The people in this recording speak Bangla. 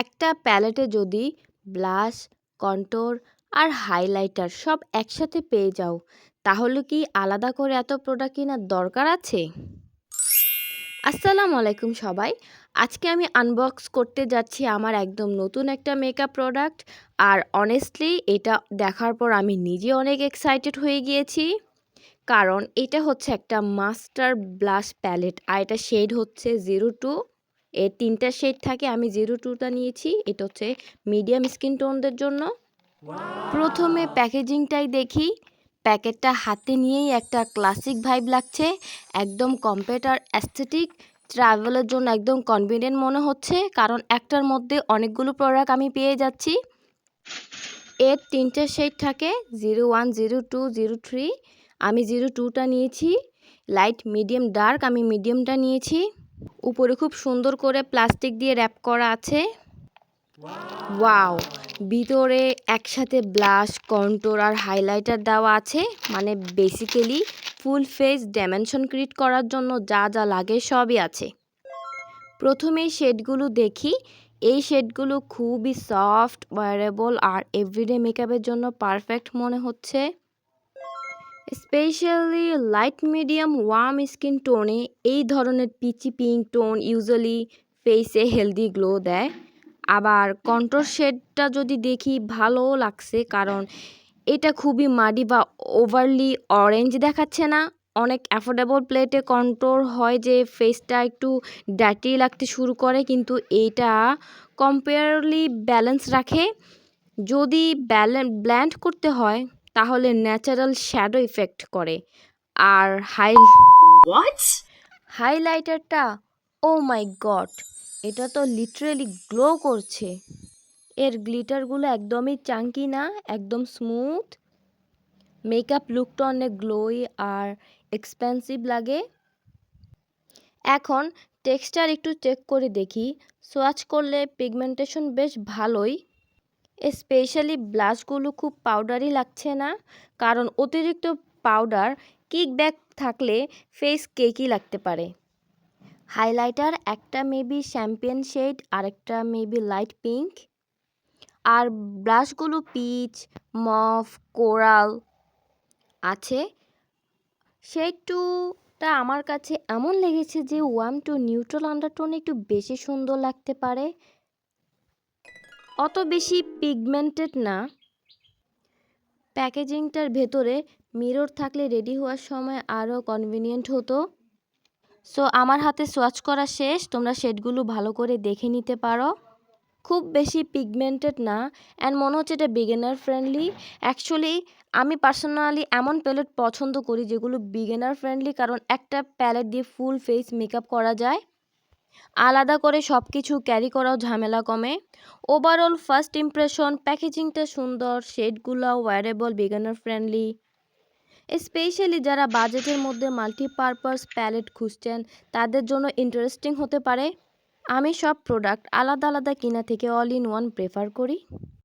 একটা প্যালেটে যদি ব্লাশ, কন্ট্যুর আর হাইলাইটার সব একসাথে পেয়ে যাও, তাহলে কি আলাদা করে এত প্রোডাক্ট কেনার দরকার আছে? আসসালামু আলাইকুম সবাই। আজকে আমি আনবক্স করতে যাচ্ছি আমার একদম নতুন একটা মেকআপ প্রোডাক্ট। আর অনেস্টলি এটা দেখার পর আমি নিজে অনেক এক্সাইটেড হয়ে গিয়েছি। কারণ এটা হচ্ছে একটা মাস্টার ব্লাশ প্যালেট আর এটা শেড হচ্ছে 02। এর ৩টা শেড থাকে, আমি 02টা নিয়েছি। এটা হচ্ছে মিডিয়াম স্কিন টোনদের জন্য। প্রথমে প্যাকেজিংটাই দেখি। প্যাকেটটা হাতে নিয়েই একটা ক্লাসিক ভাইব লাগছে, একদম কম্প্যাক্ট অ্যাস্থেটিক। ট্রাভেলের জন্য একদম কনভিনিয়েন্ট মনে হচ্ছে, কারণ একটার মধ্যে অনেকগুলো প্রোডাক্ট আমি পেয়ে যাচ্ছি। এর 3টে শেড থাকে, 01, 02, 03। আমি 02টা নিয়েছি। লাইট, মিডিয়াম, ডার্ক আমি মিডিয়ামটা নিয়েছি। উপরে খুব সুন্দর করে প্লাস্টিক দিয়ে র্যাপ করা আছে। ওয়াও! ভিতরে একসাথে ব্লাশ, কন্ট্যুর আর হাইলাইটার দেওয়া আছে। মানে basically full face dimension create করার জন্য যা যা লাগে সবই আছে। প্রথমেই শেডগুলো দেখি। এই শেডগুলো খুবই সফট, ওয়ারেবল আর এভরিডে মেকআপের জন্য পারফেক্ট মনে হচ্ছে। Specially light, medium, warm skin টোনে এই ধরনের পিচি পিঙ্ক টোন ইউজুয়ালি ফেসে হেলদি গ্লো দেয়। আবার কন্ট্যুর শেডটা যদি দেখি, ভালোও লাগছে, কারণ এটা খুবই মাডি বা ওভারলি অরেঞ্জ দেখাচ্ছে না। অনেক অ্যাফোর্ডেবল প্লেটে কন্ট্যুর হয় যে ফেসটা একটু ডার্টি লাগতে শুরু করে, কিন্তু এইটা কম্পেয়ারলি ব্যালেন্স রাখে। যদি ব্ল্যান্ড করতে হয় তাহলে ন্যাচারাল শ্যাডো ইফেক্ট করে। আর হাইলাইটারটা, ও মাই গড, এটা তো লিটারেলি গ্লো করছে। এর গ্লিটারগুলো একদমই চাঙ্কি না, একদম স্মুথ। মেকআপ লুকটা অনেক গ্লোই আর এক্সপেন্সিভ লাগে। এখন টেক্সচার একটু চেক করে দেখি। সোয়াচ করলে পিগমেন্টেশন বেশ ভালোই। স্পেশালি ব্লাশগুলো খুব পাউডারি লাগছে না, কারণ অতিরিক্ত পাউডার কিকব্যাক থাকলে ফেস কেকি লাগতে পারে। হাইলাইটার একটা মেবি শ্যাম্পেন শেড আর একটা মেবি লাইট পিঙ্ক। আর ব্লাশগুলো পিচ, মভ, কোরাল আছে। শেড টুটা আমার কাছে এমন লেগেছে যে ওয়ার্ম টু নিউট্রাল আন্ডারটোনে একটু বেশি সুন্দর লাগতে পারে, অত বেশি পিগমেন্টেড না। প্যাকেজিংটার ভেতরে মিরর থাকলে রেডি হওয়ার সময় আরও কনভিনিয়েন্ট হতো। সো আমার হাতে সোয়াচ করা শেষ, তোমরা শেডগুলো ভালো করে দেখে নিতে পারো। খুব বেশি পিগমেন্টেড না, অ্যান্ড মনে হচ্ছে এটা বিগিনার ফ্রেন্ডলি। অ্যাকচুয়ালি আমি পার্সোনালি এমন প্যালেট পছন্দ করি যেগুলো বিগিনার ফ্রেন্ডলি, কারণ একটা প্যালেট দিয়ে ফুল ফেস মেকআপ করা যায়। আলাদা করে সব কিছু ক্যারি করাও ঝামেলা কমে। ওভারঅল ফার্স্ট ইমপ্রেশন, প্যাকেজিংটা সুন্দর, শেডগুলো ওয়ারেবল, বিগিনার ফ্রেন্ডলি। স্পেশালি যারা বাজেটের মধ্যে মাল্টিপারপাস প্যালেট খুঁজছেন, তাদের জন্য ইন্টারেস্টিং হতে পারে। আমি সব প্রোডাক্ট আলাদা আলাদা কিনা থেকে অল ইন ওয়ান প্রেফার করি।